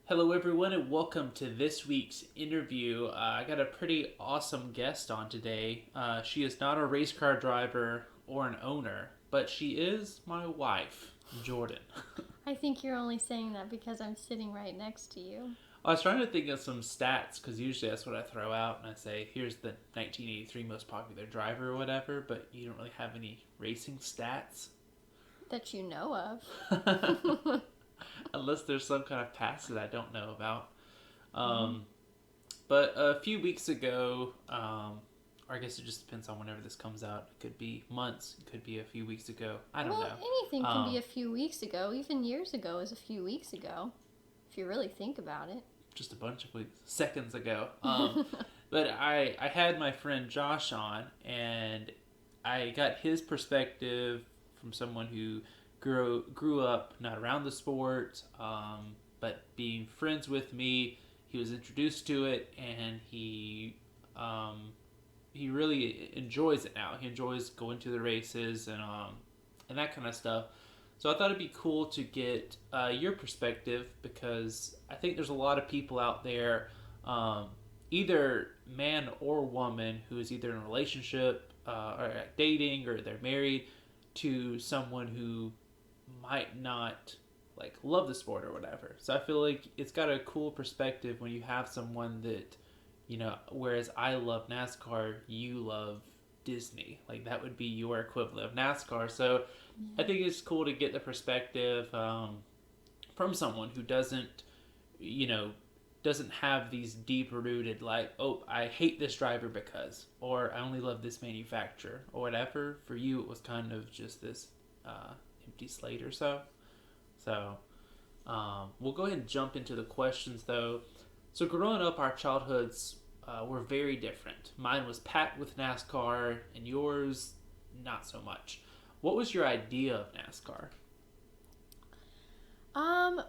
Hello, everyone, and welcome to this week's interview. I got a pretty awesome guest on today. She is not a race car driver or an owner, but she is my wife, Jordan. I think you're only saying that because I'm sitting right next to you. I was trying to think of some stats because usually that's what I throw out and I say, here's the 1983 most popular driver or whatever, but you don't really have any racing stats. That you know of. Unless there's some kind of past that I don't know about. Mm-hmm. Um, But a few weeks ago, or I guess it just depends on whenever this comes out. It could be months. It could be a few weeks ago. I don't Well, know. anything can be a few weeks ago. Even years ago is a few weeks ago, if you really think about it. Just a bunch of weeks, seconds ago. But I had my friend Josh on, and I got his perspective from someone who grew up not around the sport, but being friends with me. He was introduced to it, and he really enjoys it now. He enjoys going to the races and that kind of stuff. So I thought it'd be cool to get your perspective because I think there's a lot of people out there, either man or woman, who is either in a relationship or dating or they're married to someone who might not like love the sport or whatever. So I feel like it's got a cool perspective when you have someone that, whereas I love NASCAR, you love Disney. Like that would be your equivalent of NASCAR. So I think it's cool to get the perspective from someone who you know, doesn't have these deep rooted like, oh, I hate this driver because, or I only love this manufacturer or whatever. For you, it was kind of just this empty slate or so. So we'll go ahead and jump into the questions though. So growing up, our childhoods were very different. Mine was packed with NASCAR, and yours not so much. What was your idea of NASCAR?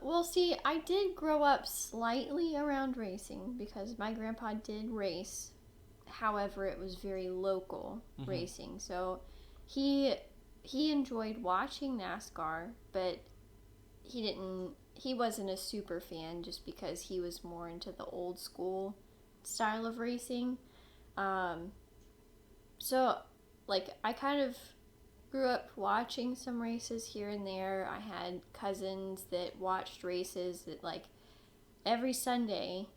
Well, see, I did grow up slightly around racing because my grandpa did race. However, it was very local racing. So he enjoyed watching NASCAR, but he wasn't a super fan just because he was more into the old school style of racing. Um, so like I kind of grew up watching some races here and there. I had cousins that watched races that like every Sunday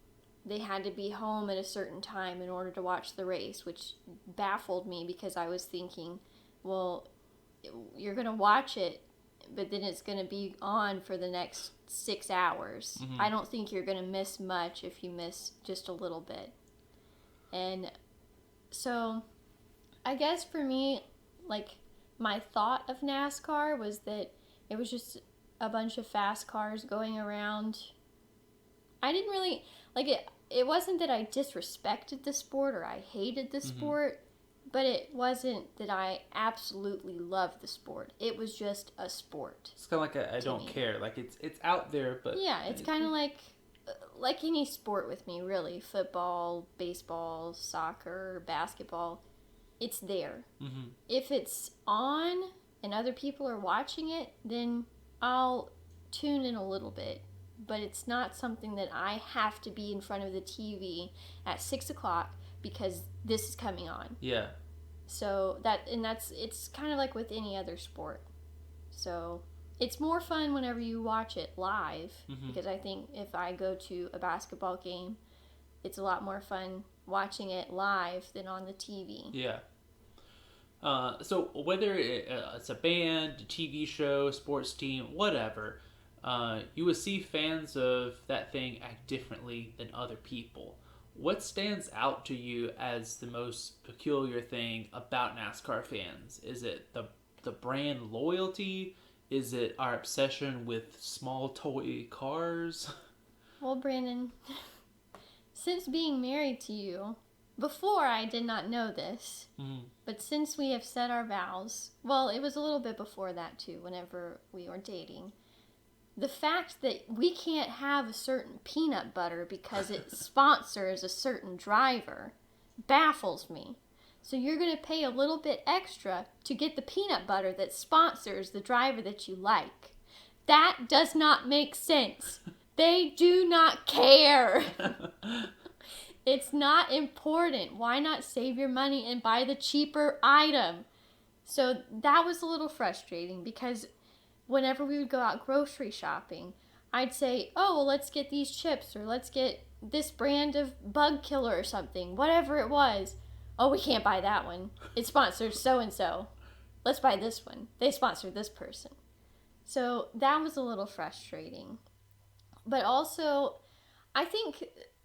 they had to be home at a certain time in order to watch the race, which baffled me because I was thinking, well, you're going to watch it, but then it's going to be on for the next 6 hours. Mm-hmm. I don't think you're going to miss much if you miss just a little bit. And so I guess for me, like, my thought of NASCAR was that it was just a bunch of fast cars going around. I didn't really, like, it wasn't that I disrespected the sport or I hated the sport, but it wasn't that I absolutely loved the sport. It was just a sport. It's kind of like I don't care. Like it's out there, but yeah, it's kind of like any sport with me, really. Football, baseball, soccer, basketball. It's there. Mm-hmm. If it's on and other people are watching it, then I'll tune in a little bit. But it's not something that I have to be in front of the TV at 6 o'clock because this is coming on. Yeah. So it's kind of like with any other sport. So it's more fun whenever you watch it live because I think if I go to a basketball game, it's a lot more fun watching it live than on the TV. Yeah. So whether it's a band, a TV show, sports team, whatever, you would see fans of that thing act differently than other people. What stands out to you as the most peculiar thing about NASCAR fans? Is it the brand loyalty? Is it our obsession with small toy cars? Well, Brandon, since being married to you, before I did not know this, but since we have said our vows, well, it was a little bit before that too, whenever we were dating. The fact that we can't have a certain peanut butter because it sponsors a certain driver baffles me. So you're going to pay a little bit extra to get the peanut butter that sponsors the driver that you like. That does not make sense. They do not care. It's not important. Why not save your money and buy the cheaper item? So that was a little frustrating because whenever we would go out grocery shopping, I'd say, oh, well, let's get these chips or let's get this brand of bug killer or something, whatever it was. Oh, we can't buy that one. It sponsors so and so. Let's buy this one. They sponsor this person. So that was a little frustrating. But also, I think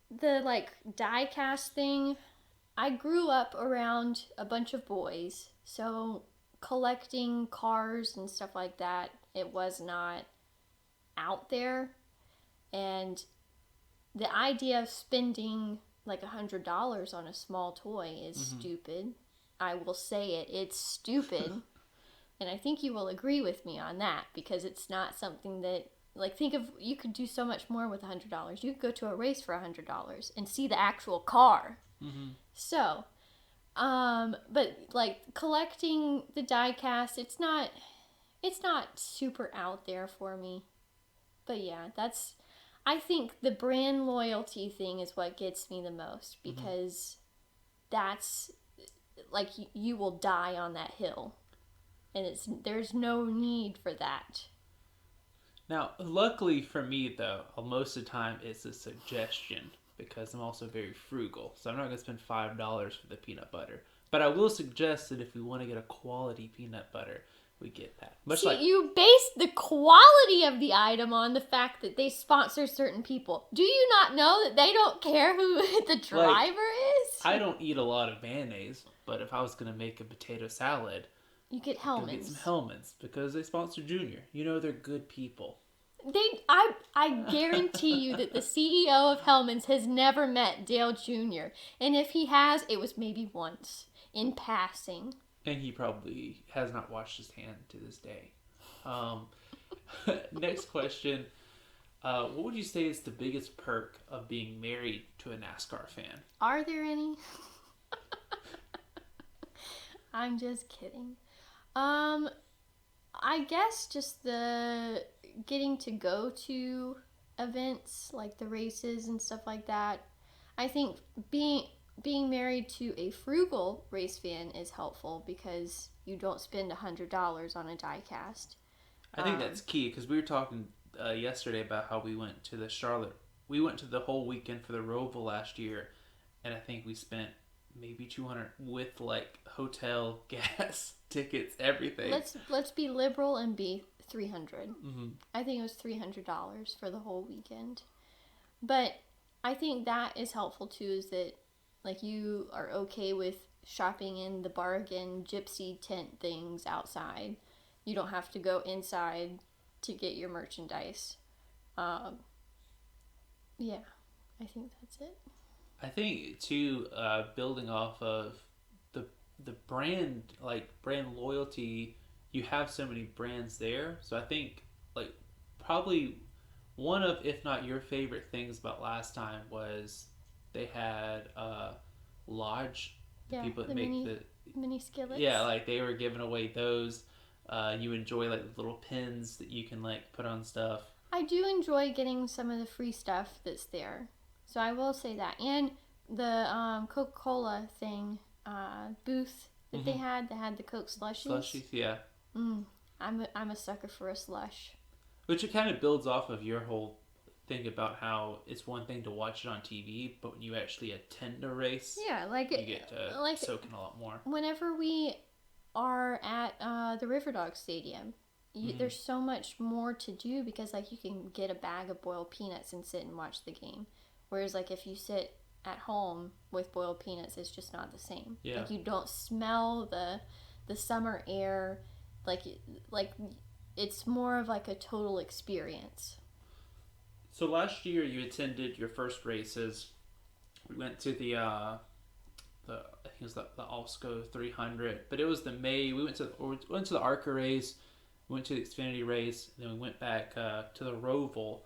the like die cast thing, I grew up around a bunch of boys. So collecting cars and stuff like that, it was not out there. And the idea of spending like $100 on a small toy is stupid. I will say it. It's stupid. And I think you will agree with me on that because it's not something that, like, think of, you could do so much more with $100. You could go to a race for $100 and see the actual car. So, but like collecting the die cast, it's not super out there for me. But yeah, I think the brand loyalty thing is what gets me the most because that's like you will die on that hill. And there's no need for that. Now, luckily for me, though, most of the time it's a suggestion because I'm also very frugal. So I'm not going to spend $5 for the peanut butter. But I will suggest that if we want to get a quality peanut butter, we get that. You base the quality of the item on the fact that they sponsor certain people. Do you not know that they don't care who the driver is? I don't eat a lot of mayonnaise, but if I was going to make a potato salad, you get Hellmann's. Get some Hellmann's because they sponsor Junior. You know they're good people. I guarantee you that the CEO of Hellmann's has never met Dale Jr. And if he has, it was maybe once in passing. And he probably has not washed his hand to this day. Next question. What would you say is the biggest perk of being married to a NASCAR fan? Are there any? I'm just kidding. I guess just the getting to go to events like the races and stuff like that. I think being married to a frugal race fan is helpful because you don't spend $100 on a die cast. I think that's key because we were talking yesterday about how we went to the whole weekend for the Roval last year, and I think we spent maybe $200 with like hotel, gas, tickets, everything. Let's be liberal and be $300. I think it was $300 for the whole weekend. But I think that is helpful too, is that like you are okay with shopping in the bargain gypsy tent things outside. You don't have to go inside to get your merchandise. Yeah, I think that's it. I think too, building off of the brand, like brand loyalty, you have so many brands there. So I think like probably one of, if not your favorite things about last time was they had Lodge, the people that make the mini skillets. Yeah, like they were giving away those. You enjoy like the little pins that you can like put on stuff. I do enjoy getting some of the free stuff that's there. So I will say that. And the Coca-Cola thing, booth that they had the Coke slushies. Slushies, yeah. I'm a sucker for a slush. Which it kind of builds off of your whole thing about how it's one thing to watch it on TV, but when you actually attend a race, yeah, like you get to soak in a lot more. Whenever we are at the Riverdog Stadium, there's so much more to do because like you can get a bag of boiled peanuts and sit and watch the game. Whereas like if you sit at home with boiled peanuts, it's just not the same. Yeah. Like you don't smell the summer air. Like it's more of like a total experience. So last year you attended your first races. We went to the I think it was the Alsco 300, but it was the May. We went to the ARCA race, we went to the Xfinity race, and then we went back to the Roval.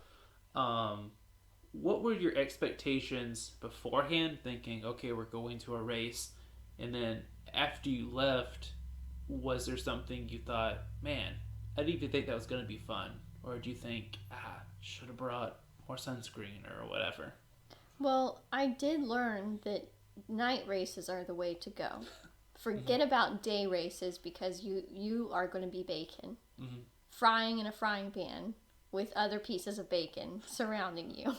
What were your expectations beforehand, thinking, okay, we're going to a race, and then after you left, was there something you thought, man, I didn't even think that was going to be fun, or do you think, should have brought more sunscreen or whatever. Well, I did learn that night races are the way to go. Forget about day races because you are going to be bacon. Frying in a frying pan with other pieces of bacon surrounding you.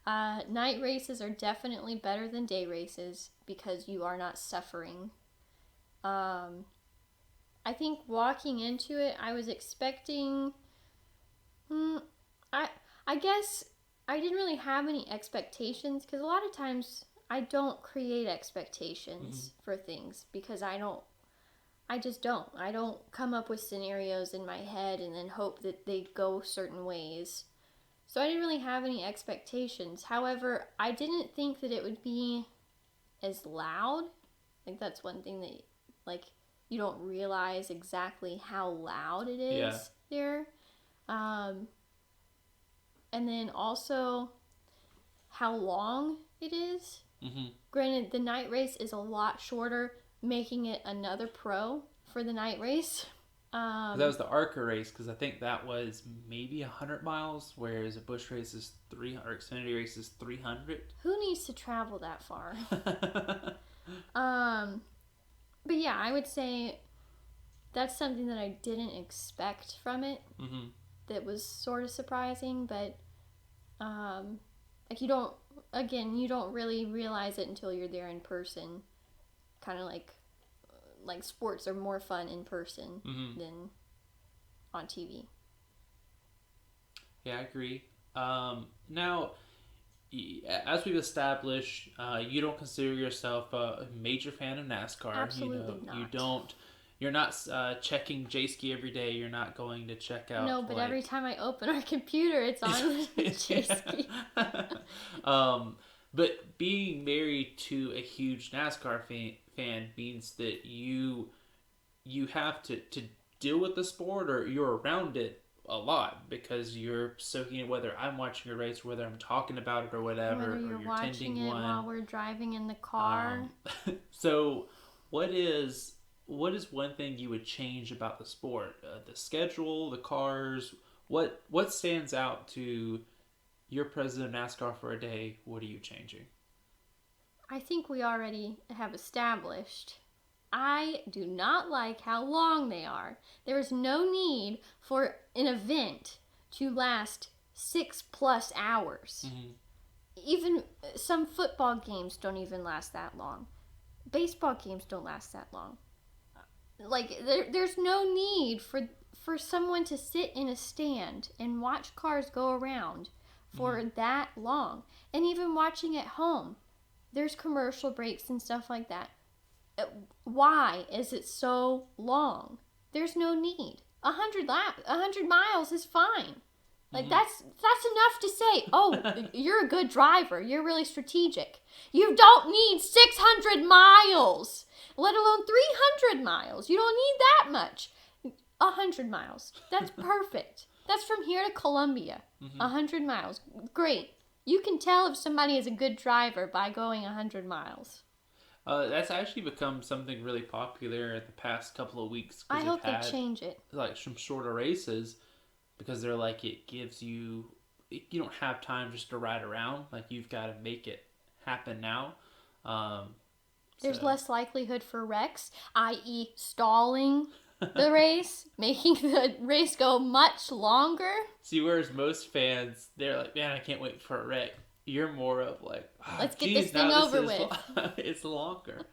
Night races are definitely better than day races because you are not suffering. I think walking into it, I was expecting... I guess I didn't really have any expectations because a lot of times I don't create expectations for things because I just don't. I don't come up with scenarios in my head and then hope that they go certain ways. So I didn't really have any expectations. However, I didn't think that it would be as loud. Like that's one thing that like you don't realize exactly how loud it is there. And then also how long it is. Granted, the night race is a lot shorter, making it another pro for the night race. That was the ARCA race because I think that was maybe 100 miles, whereas a bush race is 300 or Xfinity race is 300. Who needs to travel that far? But yeah, I would say that's something that I didn't expect from it. That was sort of surprising, but like you don't really realize it until you're there in person. Kind of like sports are more fun in person than on TV. Yeah, I agree. Now, as we've established, you don't consider yourself a major fan of NASCAR. Absolutely not. You're not checking J-Ski every day. You're not going to check out. No, but every time I open our computer, it's on J-Ski. But being married to a huge NASCAR fan means that you have to deal with the sport, or you're around it a lot because you're soaking it, whether I'm watching a race, whether I'm talking about it or whatever, whether you're watching attending it one while we're driving in the car. So what is one thing you would change about the sport? The schedule, the cars, what stands out to your president of NASCAR for a day? What are you changing? I think we already have established I do not like how long they are. There is no need for an event to last 6+ hours. Even some football games don't even last that long. Baseball games don't last that long. Like there's no need for someone to sit in a stand and watch cars go around for that long. And even watching at home, there's commercial breaks and stuff like that. Why is it so long? There's no need. 100 miles is fine. Like that's enough to say, oh, you're a good driver. You're really strategic. You don't need 600 miles, let alone 300 miles. You don't need that much. 100 miles. That's perfect. That's from here to Columbia. 100 miles. Great. You can tell if somebody is a good driver by going 100 miles. That's actually become something really popular in the past couple of weeks. I hope they change it. Like some shorter races, because they're like, it gives you don't have time just to ride around. Like you've got to make it happen now. There's less likelihood for wrecks, i.e. stalling the race, making the race go much longer. See, whereas most fans, they're like, man, I can't wait for a wreck. You're more of like, let's get this thing over with. It's longer.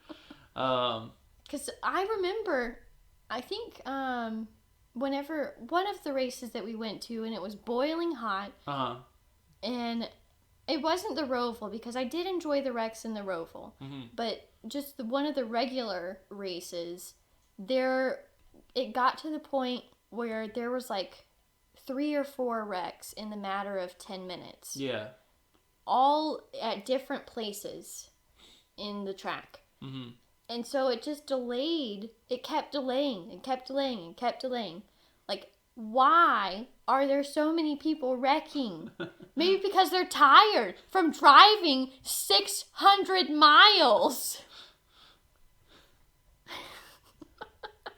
Because I remember, I think whenever one of the races that we went to, and it was boiling hot, and it wasn't the Roval because I did enjoy the wrecks in the Roval, but just one of the regular races, it got to the point where there was like 3 or 4 wrecks in the matter of 10 minutes. Yeah. All at different places in the track. And so it just delayed. It kept delaying and kept delaying and kept delaying. Like, why are there so many people wrecking? Maybe because they're tired from driving 600 miles.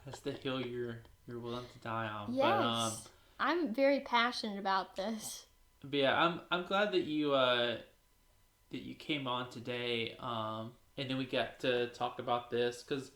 That's the hill you're willing to die on. Yes. But, I'm very passionate about this. But yeah, I'm glad that you came on today, and then we got to talk about this because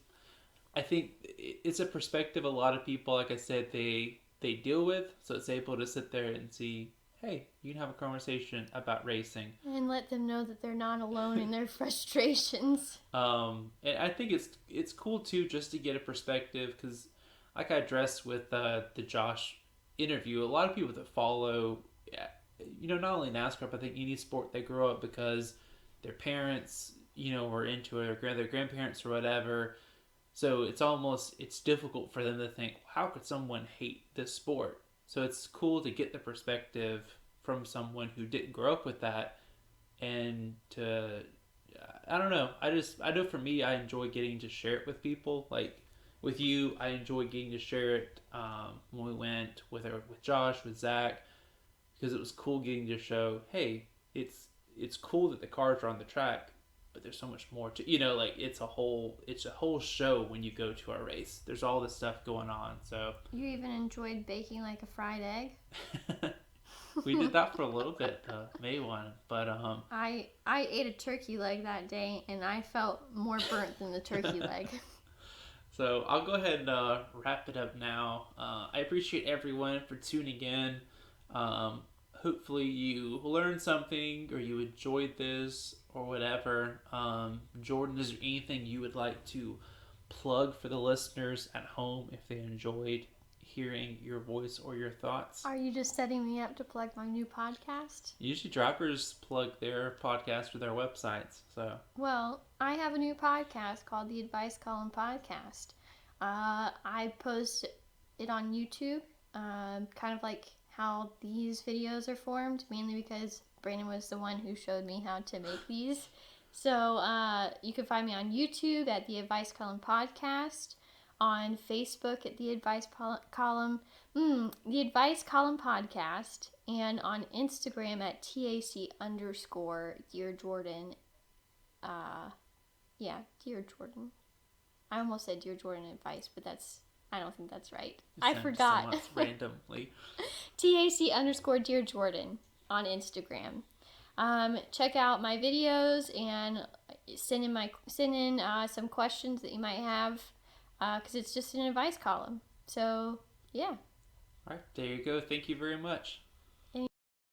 I think it's a perspective a lot of people, like I said, they deal with. So it's able to sit there and see, hey, you can have a conversation about racing, And let them know that they're not alone in their frustrations. and I think it's cool too just to get a perspective because, like I addressed with the Josh interview, a lot of people that follow, not only NASCAR, but I think any sport they grow up because their parents, were into it, or their grandparents or whatever. So it's difficult for them to think, how could someone hate this sport? So it's cool to get the perspective from someone who didn't grow up with that, and to I don't know. I know for me, I enjoy getting to share it with people. Like with you, I enjoy getting to share it when we went with Josh, with Zach, because it was cool getting to show, hey, it's cool that the cars are on the track, but there's so much more to like it's a whole show when you go to our race. There's all this stuff going on. So You even enjoyed baking like a fried egg. we did that for a little bit, the May one, but I ate a turkey leg that day, and I felt more burnt than the turkey leg. So I'll go ahead and wrap it up now. I appreciate everyone for tuning in. Um, Hopefully you learned something or you enjoyed this or whatever. Jordan, is there anything you would like to plug for the listeners at home if they enjoyed hearing your voice or your thoughts? Are you just setting me up to plug my new podcast? Usually drivers plug their podcast or their websites. So Well, I have a new podcast called the Advice Column Podcast. I post it on YouTube, kind of like how these videos are formed, mainly because Brandon was the one who showed me how to make these. So you can find me on YouTube at the Advice Column Podcast, on Facebook at the the Advice Column Podcast, and on Instagram at TAC_Dear Jordan. Yeah, Dear Jordan. I almost said Dear Jordan Advice, but I don't think that's right. I forgot. somewhat randomly. TAC_Dear Jordan on Instagram. Check out my videos and send in some questions that you might have, because it's just an advice column. So yeah. All right, there you go. Thank you very much.